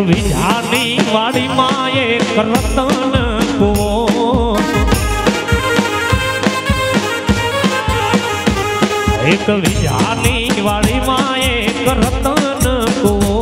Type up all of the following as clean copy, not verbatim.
વિજાની વાડીમાં એક રતન કૂવો એક વિજાની વાડીમાં એક રતન કૂવો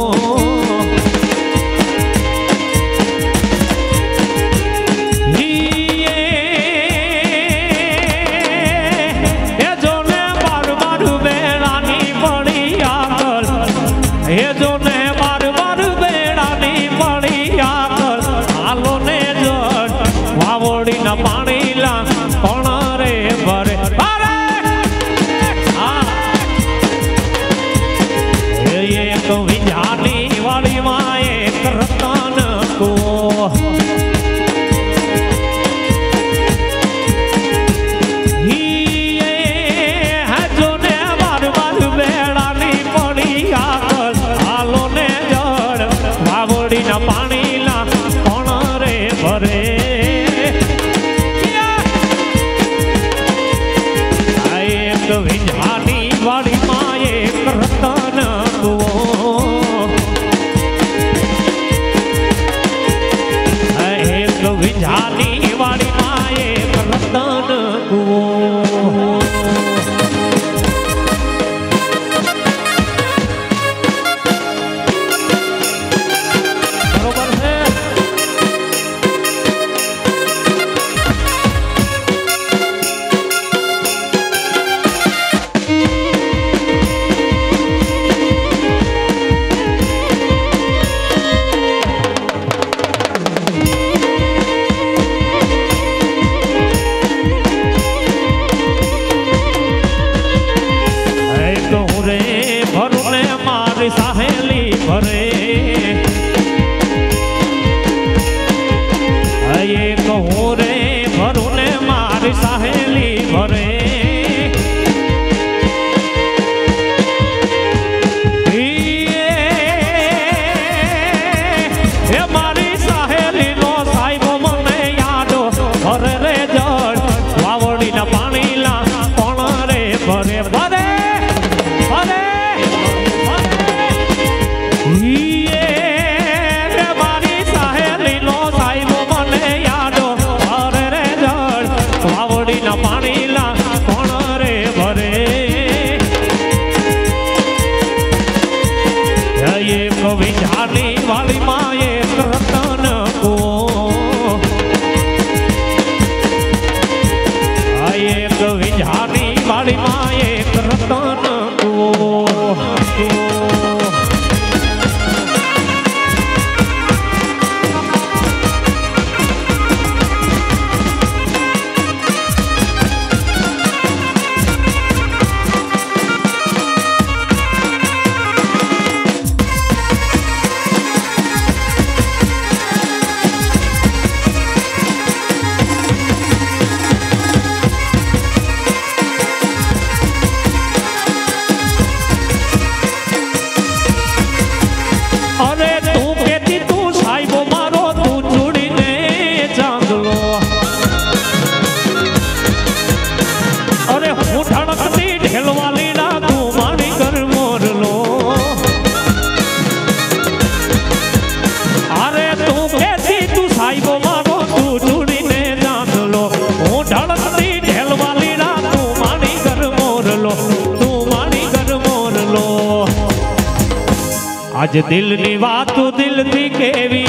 आज दिल नी बात दिल थी केवी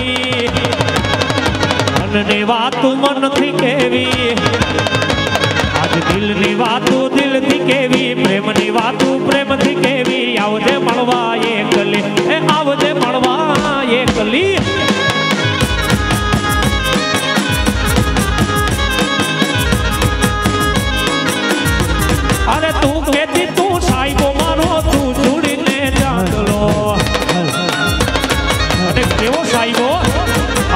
मन नी बात मन थी केवी आज दिल नी बात दिल थी केवी प्रेम नी बात प्रेम थी केवी आवजे मळवा एकली ए आवजे मळवा एकली अरे तू कहती तू साईबो मारो तू जुड़ी ने जागलो केवो साईबो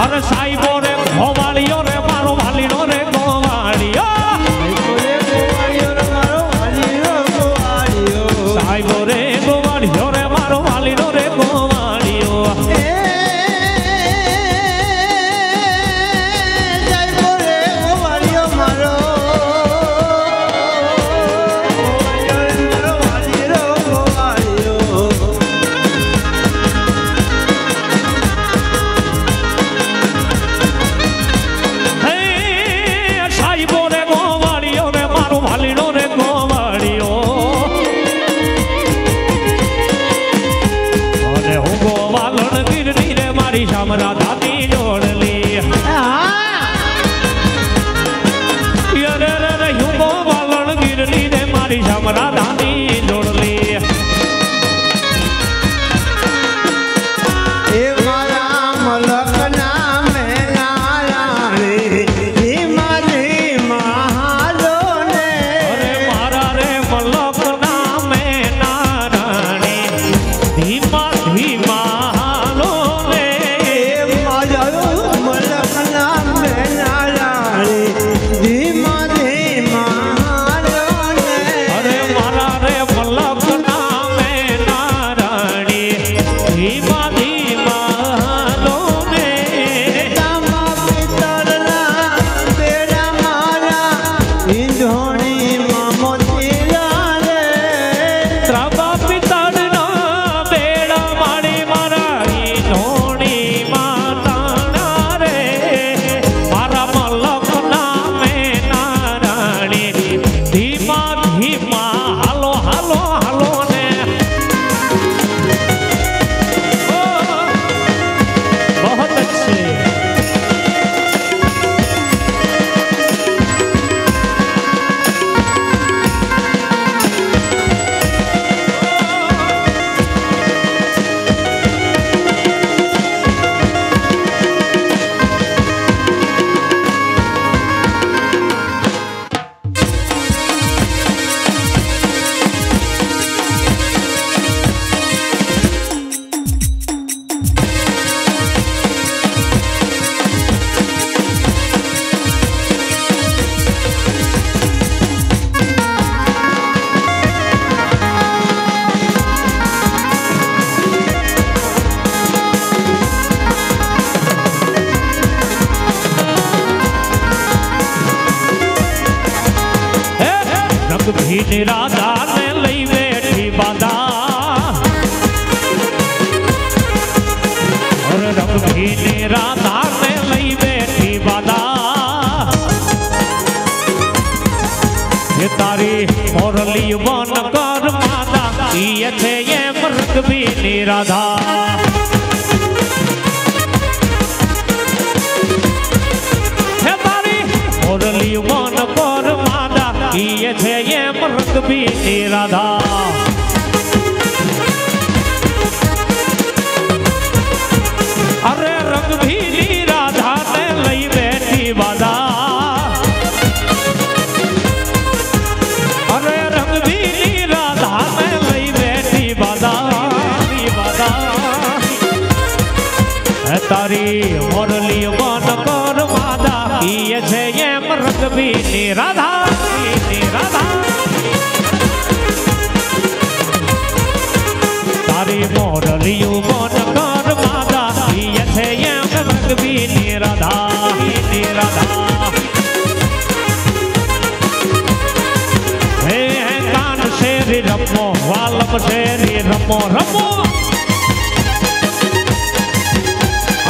अरे साईबो रे गोवालियो रे मारो वालीनो रे गोवालियो साईबो रे गोवालियो रे मारो वालीनो रे गोवालियो ભીની રાધાને લઈ બેઠી બાધા રંગ ભીની રાધાને લઈ બેઠી બાધા એ તારી મોરલી વન કર માતા ઈ છે એમ રંગ ભીની રાધા મોરલી વન કર માતા ઈ છે એમ રંગ ભીની રાધા અરે રંગ ભીની રાધાને લઈ બેઠી બાધા અરે રંગ ભીની રાધાને લઈ બેઠી બાધા તારી મોરલી વન કર માતા ઈ છે એમ રંગ ભીની રાધા તારી મોરલી વન કર માતા ઈ છે એમ રંગ ભીની રાધા હે કાન શેરી રમો વાલમ શેરી રમો રમો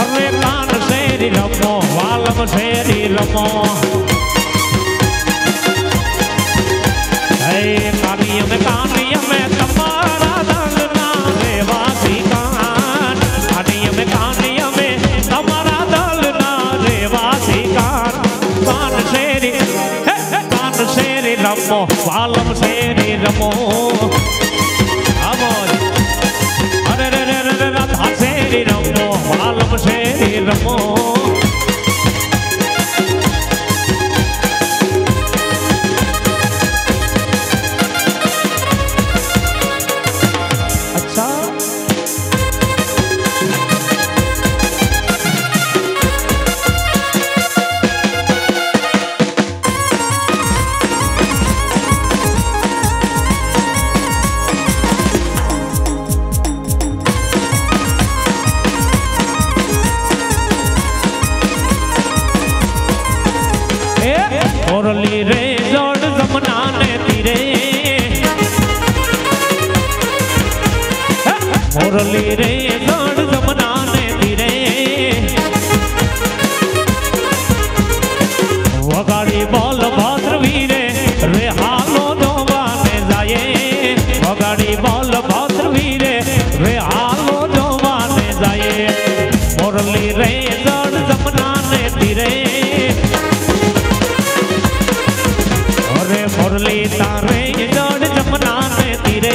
અરે કાન શેરી રમો વાલમ શેરી રમો હે કાનિય મે તમારા દલના રેવાસી કાન કાનિય મે તમારા દલના રેવાસી કાન કાન શેરી રમો વાલમ શેરી રમો અરે રે રે રે રાધા શેરી રમો વાલમ શેરી રમો મોરલી રે જોડ જમના ને તીરે મોરલી રે જોડ જમના ને તીરે વગાડી બોલ ભદ્ર વીરે રે હાલો જોવાને જાય વગાડી બોલ ભદ્ર વીરે રે હાલો જોવાને જાય મોરલી રે જોડ જમના ને તીરે મોરલી તારે જોડ જમના ને તીરે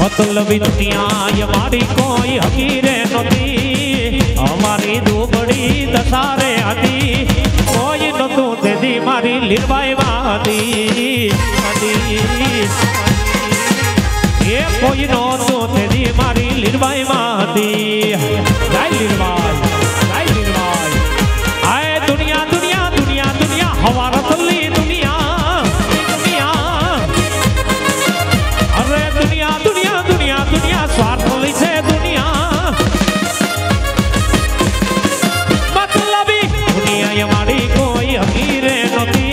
मतलबी दुनिया हमारी कोई हकीरे नती हमारी दुबड़ी दसारे आती कोई नतू दीदी मारी लीरबाई वादी ये कोई नतू दीदी मारी लीरबाई वादी जय लीरबाई आए दुनिया दुनिया दुनिया दुनिया हमारा तल्ली दुनिया अरे दुनिया दुनिया दुनिया दुनिया स्वार्थ ली छे दुनिया मतलबी दुनिया हमारी कोई हकीरे नती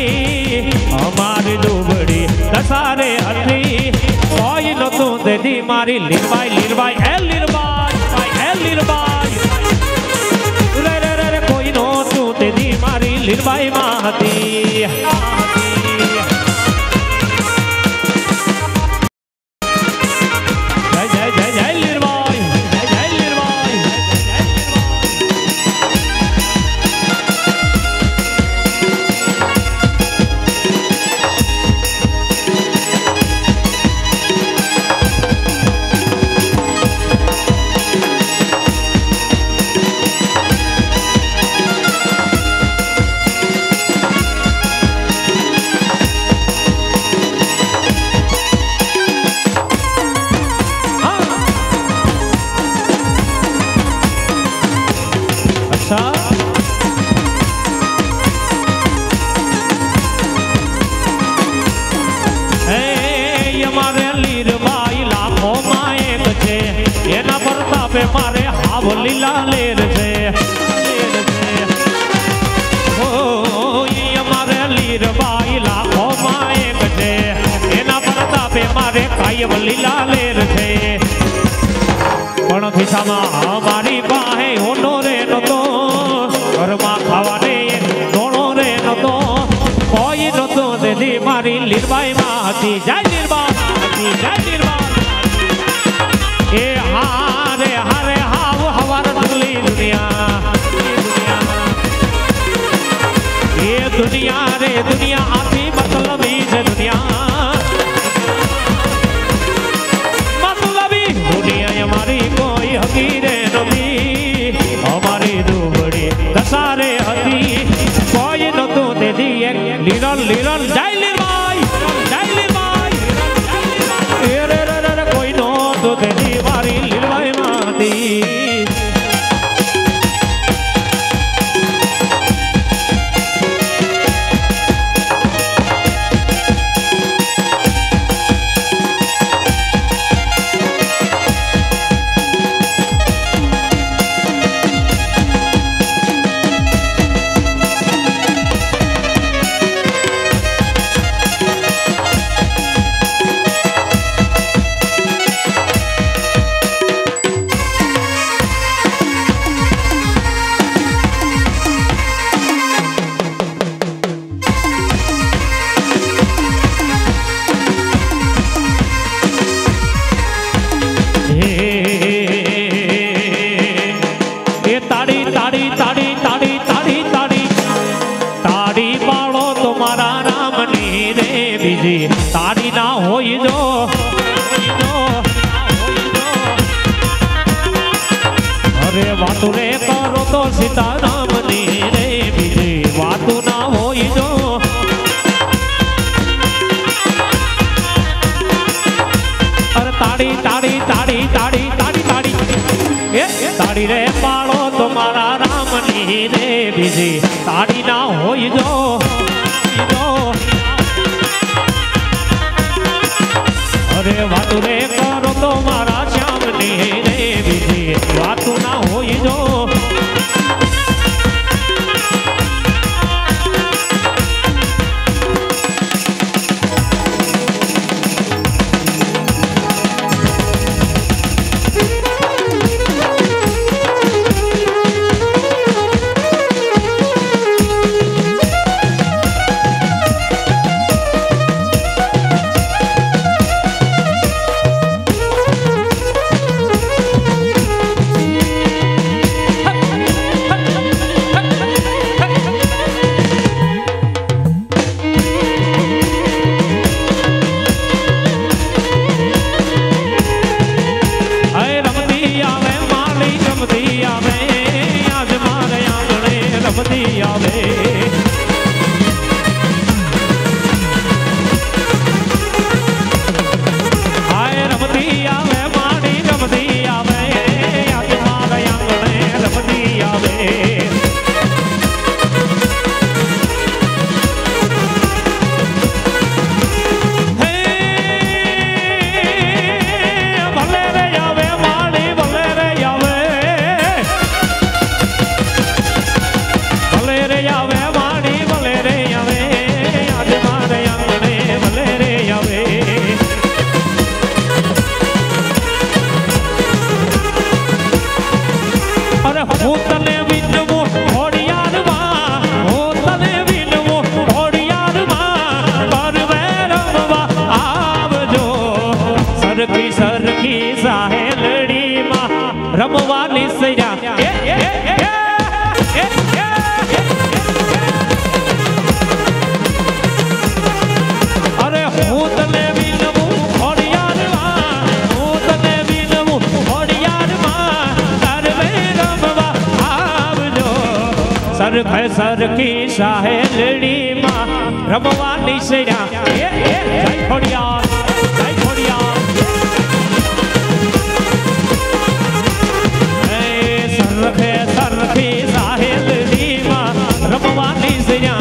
हमारी दुबड़ी दसारे हथी कोई नतू दीदी मारी लीरबाई रे रे रे कोई नतू दीदी मारी लीरबाई माती मारे हाव लीला लेर से मारे लीर बाई लाखों माए गजे एना प्रतापे मारे कायम लीला लेर से पण खिस्सामा मारी पाहे ओनो रे नतो घरमा खावाने दोणो रे नतो कोई नतो देदी मारी लीरबाई माती जय लीरबाई जय लीरबाई ए हारे हारे हाव हवार दुली दुनिया ये दुनिया रे दुनिया आती मतलबी से दुनिया मतलबी दुनिया हमारी कोई हकीरे नबी हमारी दुबड़ी दसारे हती कोई न तो दे दी एक लीरल लीरल जय लीरबाई रे रे कोई न तो दे दी मारी लीरबाई माती ताड़ी ना हो जो अरे वातु रे करो तो सीता राम नी रे बीजे वातु ना हो जो अरे ताड़ी ताड़ी ताड़ी ताड़ी ताड़ी ताड़ी ताड़ी रे पालो तुम्हारा राम नी रे बीजे ताड़ी ना हो जो अरे वातु रे करो तो मारा श्याम नी रे बीजी वातु ना हो जो रमवानी सैया अरे हूँ तने भी नमू होड़ियार हूँ तने भी नमू होड़ियार कर में रमवा आव जो सर की साहेलड़ी माँ रमवानी सैया जय होड़ियार जय होड़ियार सरखी साहिल दीमा रमवानी सैया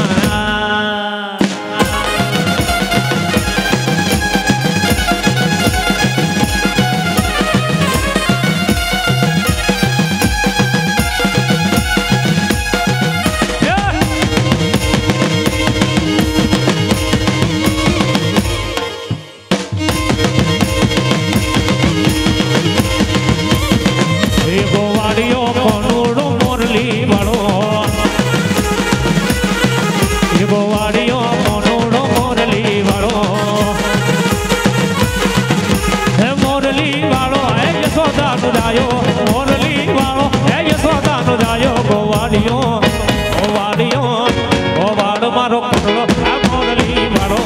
ગોવાળિયો મોનોડો મોરલી વાળો હે મોરલી વાળો હે યશોદાનો જાયો મોરલી વાળો હે યશોદાનો જાયો ગોવાળિયો ગોવાળિયો ગોવાળ મારો કુંડલો હે મોરલી વાળો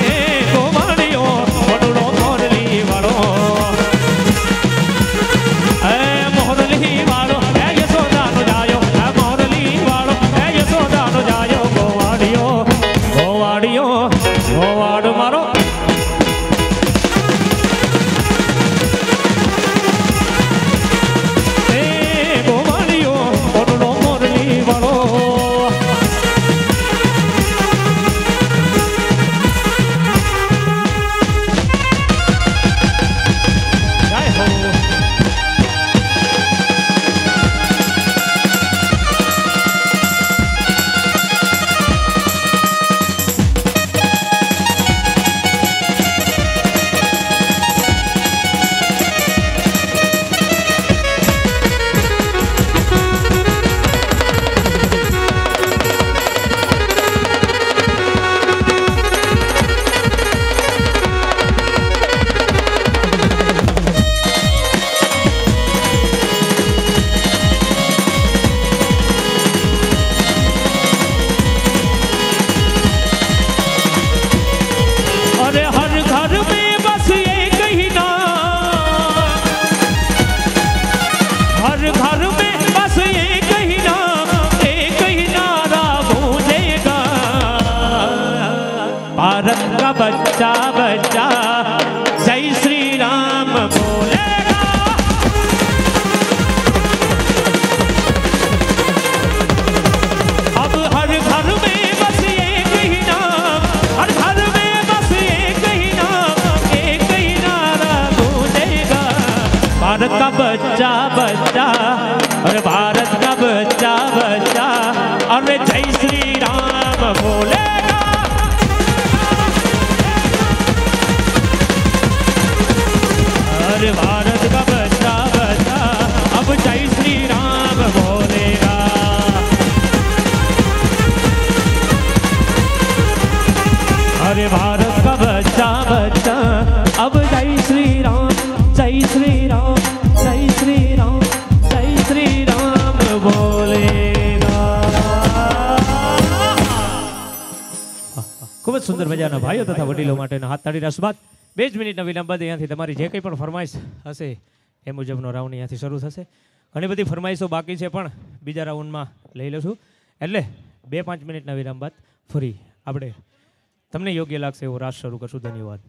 હે ગોવાળિયો કુંડલો મોરલી વાળો હે મોરલી વાળો હે યશોદાનો જાયો હે મોરલી વાળો હે યશોદાનો જાયો ગોવાળિયો ગોવાળિયો ગોવાળ મારો भारत का बच्चा बच्चा जय श्री राम बोलेगा अब हर घर में बस एक ही नाम हर घर में बस एक ही नाम एक ही नारा गूंजेगा भारत का बच्चा बच्चा अरे भारत का बच्चा बच्चा अरे जय श्री राम बोलेगा भारत का बच्चा बच्चा अब जय श्री राम बोलेगा अरे भारत का बच्चा बच्चा अब जय श्री राम जय श्री राम जय श्री राम जय श्री राम बोलेगा खूब सुंदर मजाना भाइयों तथा वडीलो माटेना हाथ ताळीना आशीर्वाद 2 મિનિટના વિરામ બાદ અહીંયાથી તમારી જે કંઈ પણ ફરમાઈશ હશે એ મુજબનો રાઉન્ડ અહીંયાથી શરૂ થશે ઘણી બધી ફરમાઈશો બાકી છે પણ બીજા રાઉન્ડમાં લઈ લઈશું એટલે 2-5 મિનિટના વિરામ બાદ ફરી આપણે તમને યોગ્ય લાગશે એવો રાસ શરૂ કરશું ધન્યવાદ